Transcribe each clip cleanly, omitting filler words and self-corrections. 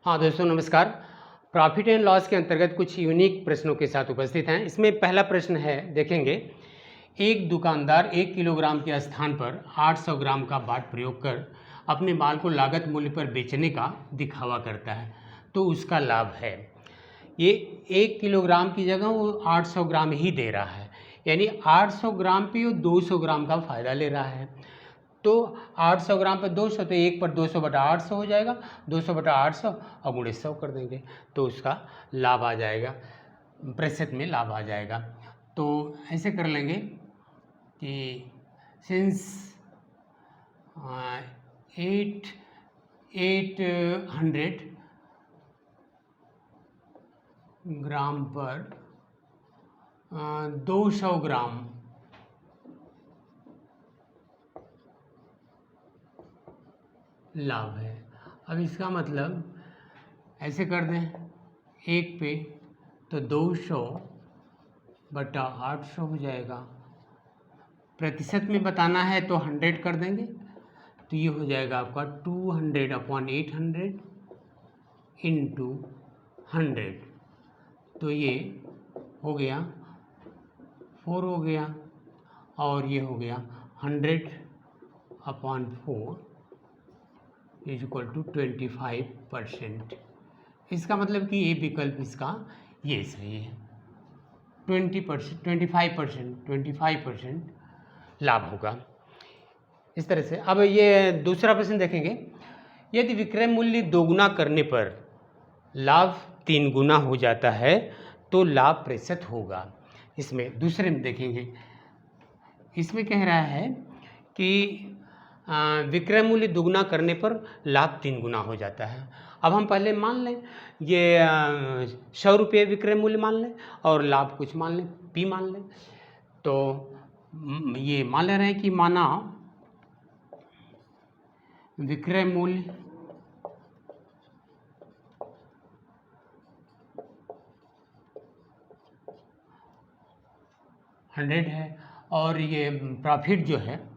हाँ दोस्तों नमस्कार। प्रॉफिट एंड लॉस के अंतर्गत कुछ यूनिक प्रश्नों के साथ उपस्थित हैं। इसमें पहला प्रश्न है, देखेंगे। एक दुकानदार 1 किलोग्राम के स्थान पर 800 ग्राम का बाट प्रयोग कर अपने माल को लागत मूल्य पर बेचने का दिखावा करता है, तो उसका लाभ है। ये 1 किलोग्राम की जगह वो 800 ग्राम ही दे रहा है, यानी 800 ग्राम पे वो 200 ग्राम का फ़ायदा ले रहा है। तो 800 ग्राम पे 200, तो 1 पर 200 बटा 800 हो जाएगा। 200 बटा 800 और गुणे 100 कर देंगे तो उसका लाभ आ जाएगा, प्रतिशत में लाभ आ जाएगा। तो ऐसे कर लेंगे कि सिंस 800 ग्राम पर 200 ग्राम लाभ है। अब इसका मतलब ऐसे कर दें, 1 पे तो 200 बटा 800 हो जाएगा। प्रतिशत में बताना है तो 100 कर देंगे, तो ये हो जाएगा आपका 200/800 इंटू 100, तो ये हो गया 4 हो गया, और ये हो गया 100/4 इज इक्वल टू 25%। इसका मतलब कि ये विकल्प इसका ये सही है। 25% लाभ होगा। इस तरह से अब ये दूसरा प्रश्न देखेंगे। यदि विक्रय मूल्य दोगुना करने पर लाभ 3 गुना हो जाता है तो लाभ प्रतिशत होगा। इसमें दूसरे में देखेंगे, इसमें कह रहा है कि विक्रय मूल्य दुगुना करने पर लाभ 3 गुना हो जाता है। अब हम पहले मान लें ये 100 रुपये विक्रय मूल्य मान लें और लाभ कुछ मान लें, P मान लें। तो ये मान ले रहे हैं कि माना विक्रय मूल्य 100 है और ये प्रॉफिट जो है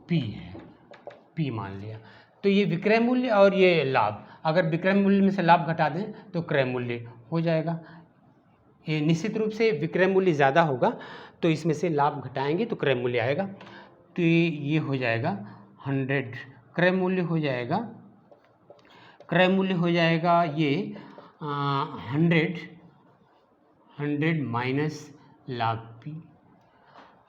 P है, P मान लिया। तो ये विक्रय मूल्य और ये लाभ, अगर विक्रय मूल्य में से लाभ घटा दें तो क्रय मूल्य हो जाएगा। ये निश्चित रूप से विक्रय मूल्य ज़्यादा होगा तो इसमें से लाभ घटाएंगे तो क्रय मूल्य आएगा। तो ये हो जाएगा 100, क्रय मूल्य हो जाएगा, क्रय मूल्य हो जाएगा ये 100 माइनस लाभ P।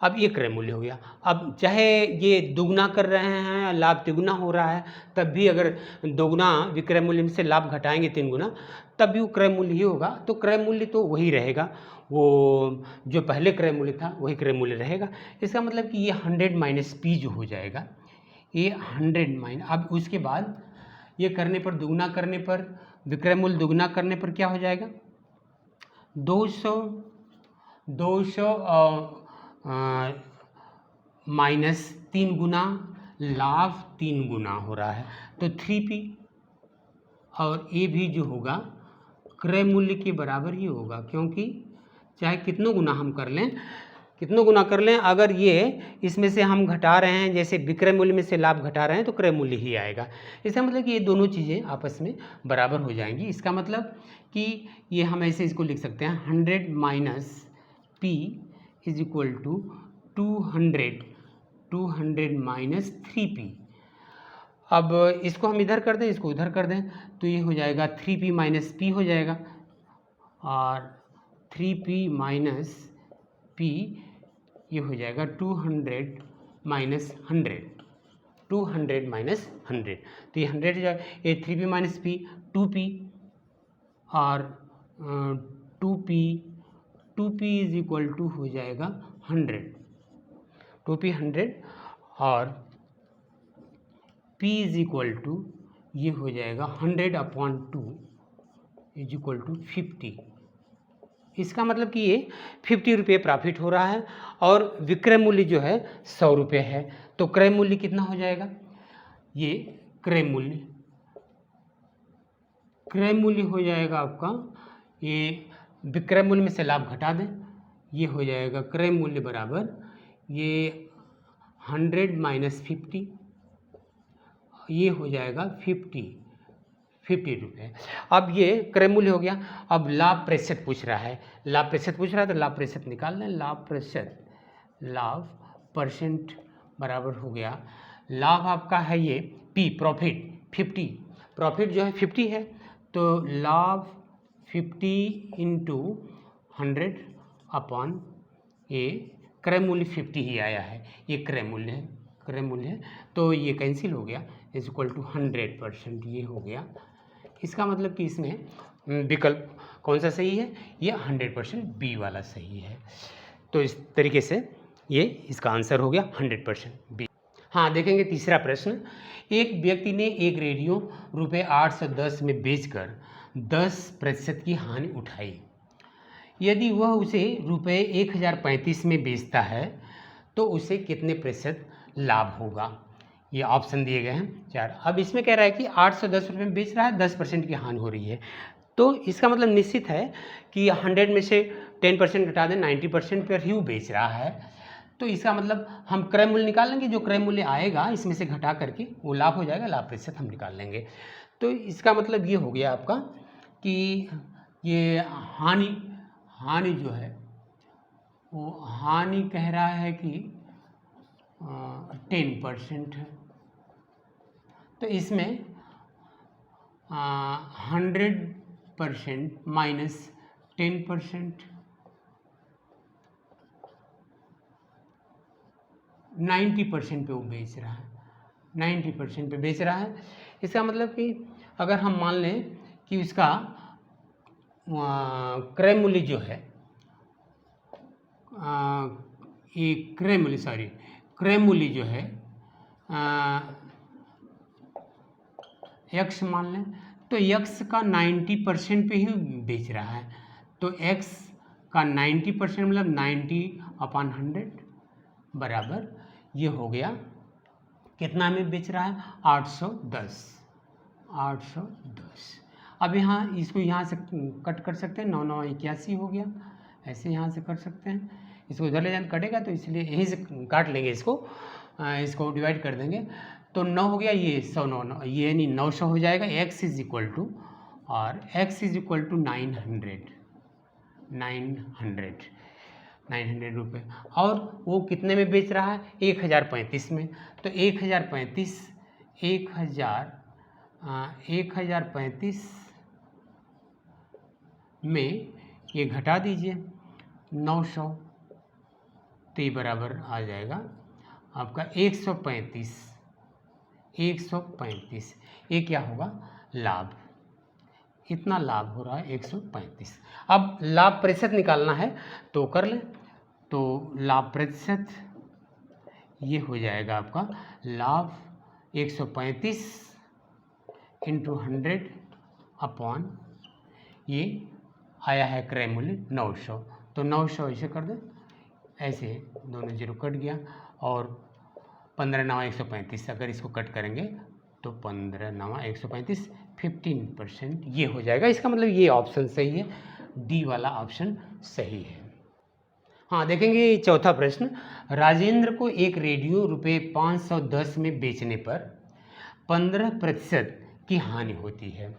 अब ये क्रय मूल्य हो गया। अब चाहे ये दुगना कर रहे हैं, लाभ तिगुना हो रहा है, तब भी अगर दोगुना विक्रय मूल्य में से लाभ घटाएंगे 3 गुना, तब भी वो क्रय मूल्य ही होगा। तो क्रय मूल्य तो वही रहेगा, वो जो पहले क्रय मूल्य था वही क्रय मूल्य रहेगा। इसका मतलब कि ये 100 माइनस P जो हो जाएगा, ये 100 माइनस, अब उसके बाद ये करने पर, दुगुना करने पर, विक्रय मूल्य दुगुना करने पर क्या हो जाएगा, 200 माइनस 3 गुना लाभ 3 गुना हो रहा है तो 3P, और ये भी जो होगा क्रय मूल्य के बराबर ही होगा, क्योंकि चाहे कितनों गुना हम कर लें, कितनों गुना कर लें, अगर ये इसमें से हम घटा रहे हैं, जैसे विक्रय मूल्य में से लाभ घटा रहे हैं तो क्रय मूल्य ही आएगा। इसका मतलब कि ये दोनों चीज़ें आपस में बराबर हो जाएंगी। इसका मतलब कि ये हम ऐसे इसको लिख सकते हैं, 100 minus P is equal to 200 minus 3P। अब इसको हम इधर कर दें, इसको उधर कर दें, तो ये हो जाएगा 3P माइनस P हो जाएगा, और 3P माइनस P ये हो जाएगा 200 माइनस 100, 200 माइनस 100, तो ये 100 हो जाएगा। ये 3P माइनस P 2P, और 2P इज इक्वल टू हो जाएगा 100, 2P 100, और P इज इक्वल टू ये हो जाएगा 100/2 इज इक्वल टू 50। इसका मतलब कि ये 50 रुपये प्रॉफिट हो रहा है और विक्रय मूल्य जो है 100 रुपये है। तो क्रय मूल्य कितना हो जाएगा, ये क्रय मूल्य हो जाएगा आपका, ये विक्रय मूल्य में से लाभ घटा दें, ये हो जाएगा क्रय मूल्य बराबर ये 100 माइनस 50, ये हो जाएगा 50 रुपये। अब ये क्रय मूल्य हो गया। अब लाभ प्रतिशत पूछ रहा है, लाभ प्रतिशत पूछ रहा है, तो लाभ प्रतिशत निकाल लें। लाभ प्रतिशत, लाभ परसेंट बराबर हो गया, लाभ आपका है ये P प्रॉफिट 50, प्रॉफिट जो है 50 है, तो लाभ 50 इंटू 100 अपॉन ये क्रय मूल्य 50 ही आया है, ये क्रय मूल्य है, क्रय मूल्य है, तो ये कैंसिल हो गया, इज इक्वल टू 100%, ये हो गया। इसका मतलब कि इसमें विकल्प कौन सा सही है, ये 100% बी वाला सही है। तो इस तरीके से ये इसका आंसर हो गया 100% बी। हाँ, देखेंगे तीसरा प्रश्न। एक व्यक्ति ने एक रेडियो रुपये 810 में बेचकर 10% की हानि उठाई। यदि वह उसे रुपये 1035 में बेचता है तो उसे कितने प्रतिशत लाभ होगा। ये ऑप्शन दिए गए हैं 4। अब इसमें कह रहा है कि 810 रुपये में बेच रहा है, 10% की हानि हो रही है, तो इसका मतलब निश्चित है कि 100 में से 10% घटा दें, 90% पर ही वो बेच रहा है। तो इसका मतलब हम क्रय मूल्य निकाल लेंगे, जो क्रय मूल्य आएगा इसमें से घटा करके वो लाभ हो जाएगा, लाभ प्रतिशत हम निकाल लेंगे। तो इसका मतलब ये हो गया आपका कि ये हानि जो है वो हानि कह रहा है कि 10% है, तो इसमें 100% माइनस 10%, 90% पे वो बेच रहा है, 90% पे बेच रहा है। इसका मतलब कि अगर हम मान लें कि उसका क्रय मूल्य जो है ये क्रय मूल्य जो है x मान लें, तो x का 90% पे ही बेच रहा है, तो x का 90% मतलब 90/100 बराबर ये हो गया, कितना में बेच रहा है 810। अब यहाँ इसको यहाँ से कट कर सकते हैं, 9 9 81 हो गया, ऐसे यहाँ से कर सकते हैं, इसको इधर ले जाना कटेगा तो इसलिए यहीं से काट लेंगे, इसको डिवाइड कर देंगे, तो 9 हो गया, ये 100 9 ये यानी 900 हो जाएगा। x इज इक्वल टू 900 रुपये, और वो कितने में बेच रहा है 1035 में, तो 1035 में ये घटा दीजिए 900, तो ये बराबर आ जाएगा आपका 135, ये क्या होगा लाभ, इतना लाभ हो रहा है 135। अब लाभ प्रतिशत निकालना है तो कर लें, तो लाभ प्रतिशत ये हो जाएगा आपका लाभ 135 इंटू 100 अपॉन ये आया है क्रय मूल्य 900, तो 900 ऐसे कर दें, ऐसे दोनों जीरो कट गया, और 15 9 135, अगर इसको कट करेंगे तो 15 9 135, 15% ये हो जाएगा। इसका मतलब ये ऑप्शन सही है, डी वाला ऑप्शन सही है। हाँ, देखेंगे चौथा प्रश्न। राजेंद्र को एक रेडियो रुपये 510 में बेचने पर 15% की हानि होती है।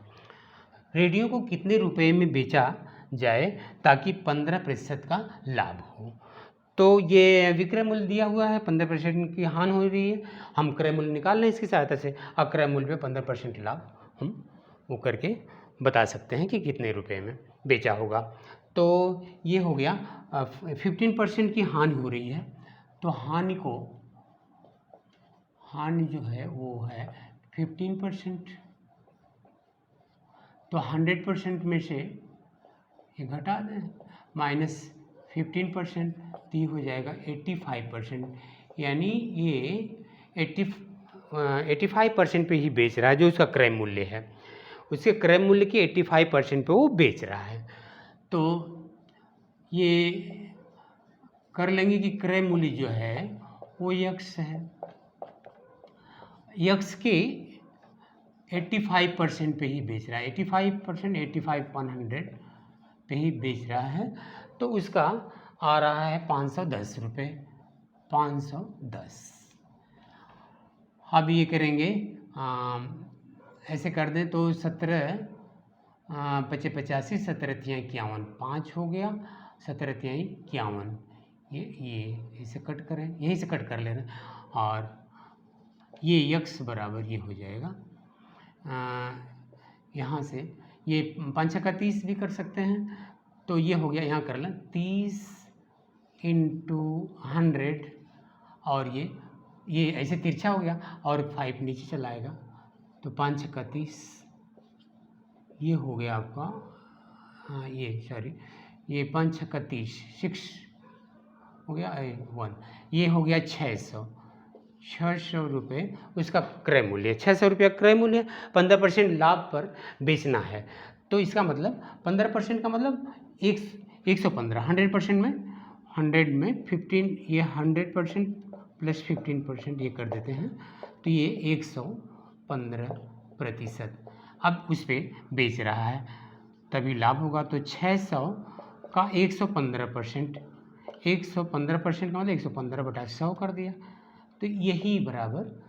रेडियो को कितने रुपए में बेचा जाए ताकि 15% का लाभ हो। तो ये विक्रय मूल्य दिया हुआ है, 15% की हानि हो रही है, हम क्रय मूल्य निकाल लें इसकी सहायता से। अब क्रय मूल्य पे 15% लाभ हम वो करके बता सकते हैं कि कितने रुपए में बेचा होगा। तो ये हो गया 15% की हानि हो रही है, तो हानि जो है वो है 15%, तो 100% में से ये घटा दें माइनस 15%, तो ये हो जाएगा 85%, यानी ये 85% पे ही बेच रहा है, जो उसका क्रय मूल्य है, उसके क्रय मूल्य की 85% पे वो बेच रहा है। तो ये कर लेंगे कि क्रय मूल्य जो है वो x है, x के 85% पे ही बेच रहा है, 85% 85/100 पे ही बेच रहा है, तो उसका आ रहा है 510 रुपये 510। अब ये करेंगे ऐसे कर दें तो 17 पचे 85, 17 तियाँ 51, 5 हो गया, 17 तियाँ 51। ये इसे कट करें, यहीं से कट कर ले रहे हैं, और ये x बराबर ये हो जाएगा यहाँ से, ये 5 का 30 भी कर सकते हैं, तो ये हो गया, यहाँ कर लें 30 × 100, और ये ऐसे तिरछा हो गया और 5 नीचे चला आएगा, तो 5 का 30, ये हो गया आपका, हाँ ये 5 का 30, 6 हो गया 1, ये हो गया 600 रुपये उसका क्रय मूल्य, 600 रुपया क्रय मूल्य। 15% लाभ पर बेचना है, तो इसका मतलब 15% का मतलब 115, 100% में 15, ये 100% प्लस 15% ये कर देते हैं, तो ये 115%। अब उस पर बेच रहा है तभी लाभ होगा, तो 600 का 115%, 115% का मतलब 115/100 कर दिया, तो यही बराबर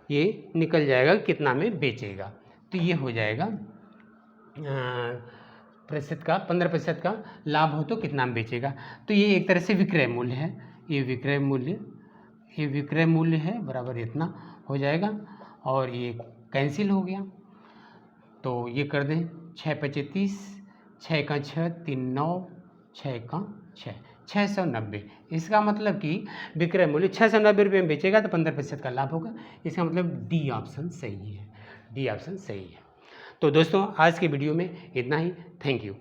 ये निकल जाएगा कितना में बेचेगा। तो ये हो जाएगा प्रतिशत का 15% का लाभ हो तो कितना में बेचेगा। तो ये एक तरह से विक्रय मूल्य है, ये विक्रय मूल्य है बराबर इतना हो जाएगा, और ये कैंसिल हो गया। तो ये कर दें 6 × 5 = 30, 6 का 6 3 9, 6 का 6 690। इसका मतलब कि विक्रय मूल्य 690 रुपये में बेचेगा तो 15% का लाभ होगा। इसका मतलब डी ऑप्शन सही है, डी ऑप्शन सही है। तो दोस्तों आज के वीडियो में इतना ही। Thank you.